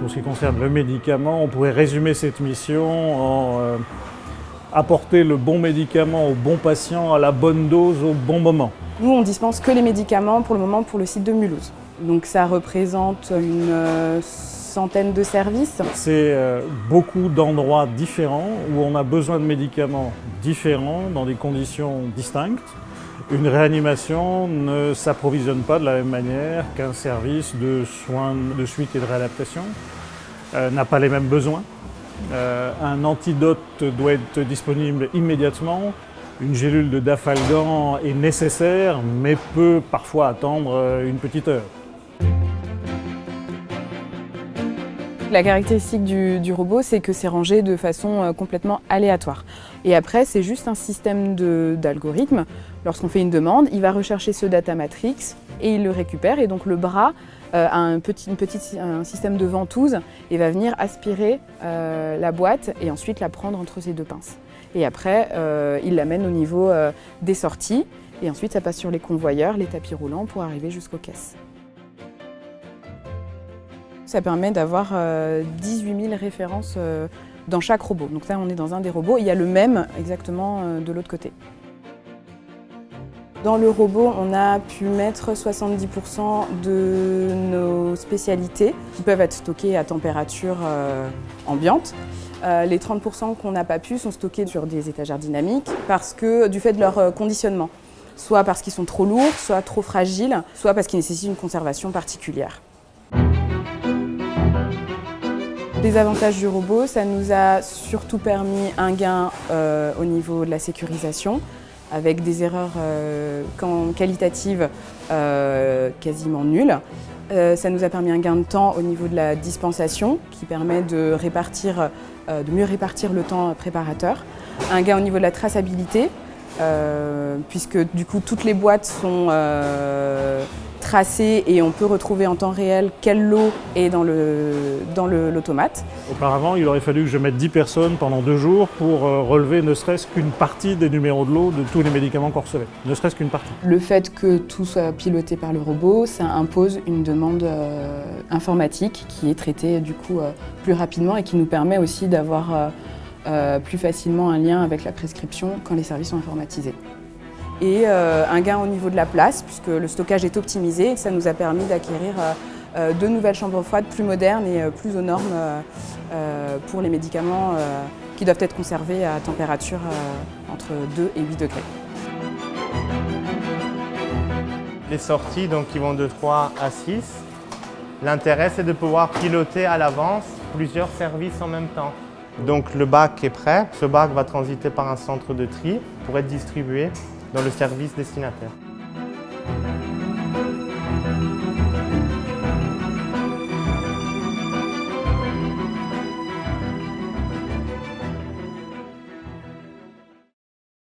ce qui concerne le médicament, on pourrait résumer cette mission en apporter le bon médicament au bon patient à la bonne dose au bon moment. Nous, on dispense que les médicaments pour le moment pour le site de Mulhouse. Donc ça représente une centaine de services. C'est beaucoup d'endroits différents où on a besoin de médicaments différents dans des conditions distinctes. Une réanimation ne s'approvisionne pas de la même manière qu'un service de soins de suite et de réadaptation, n'a pas les mêmes besoins. Un antidote doit être disponible immédiatement. Une gélule de Dafalgan est nécessaire, mais peut parfois attendre une petite heure. La caractéristique du robot, c'est que c'est rangé de façon complètement aléatoire. Et après, c'est juste un système d'algorithme. Lorsqu'on fait une demande, il va rechercher ce data matrix et il le récupère. Et donc le bras a un système de ventouse et va venir aspirer la boîte et ensuite la prendre entre ses deux pinces. Et après, il l'amène au niveau des sorties. Et ensuite, ça passe sur les convoyeurs, les tapis roulants pour arriver jusqu'aux caisses. Ça permet d'avoir 18 000 références dans chaque robot. Donc là, on est dans un des robots. Il y a le même exactement de l'autre côté. Dans le robot, on a pu mettre 70% de nos spécialités qui peuvent être stockées à température ambiante. Les 30% qu'on n'a pas pu sont stockés sur des étagères dynamiques parce que du fait de leur conditionnement. Soit parce qu'ils sont trop lourds, soit trop fragiles, soit parce qu'ils nécessitent une conservation particulière. Les avantages du robot, ça nous a surtout permis un gain au niveau de la sécurisation, avec des erreurs qualitatives quasiment nulles. Ça nous a permis un gain de temps au niveau de la dispensation, qui permet de mieux répartir le temps préparateur. Un gain au niveau de la traçabilité, puisque du coup toutes les boîtes sont tracées et on peut retrouver en temps réel quel lot est dans l'automate. Auparavant, il aurait fallu que je mette 10 personnes pendant 2 jours pour relever ne serait-ce qu'une partie des numéros de lot de tous les médicaments qu'on recevait. Ne serait-ce qu'une partie. Le fait que tout soit piloté par le robot, ça impose une demande informatique qui est traitée du coup plus rapidement et qui nous permet aussi d'avoir plus facilement un lien avec la prescription quand les services sont informatisés. Et un gain au niveau de la place, puisque le stockage est optimisé et ça nous a permis d'acquérir 2 nouvelles chambres froides plus modernes et plus aux normes pour les médicaments qui doivent être conservés à température entre 2 et 8 degrés. Les sorties donc, qui vont de 3 à 6. L'intérêt, c'est de pouvoir piloter à l'avance plusieurs services en même temps. Donc le bac est prêt. Ce bac va transiter par un centre de tri pour être distribué dans le service destinataire.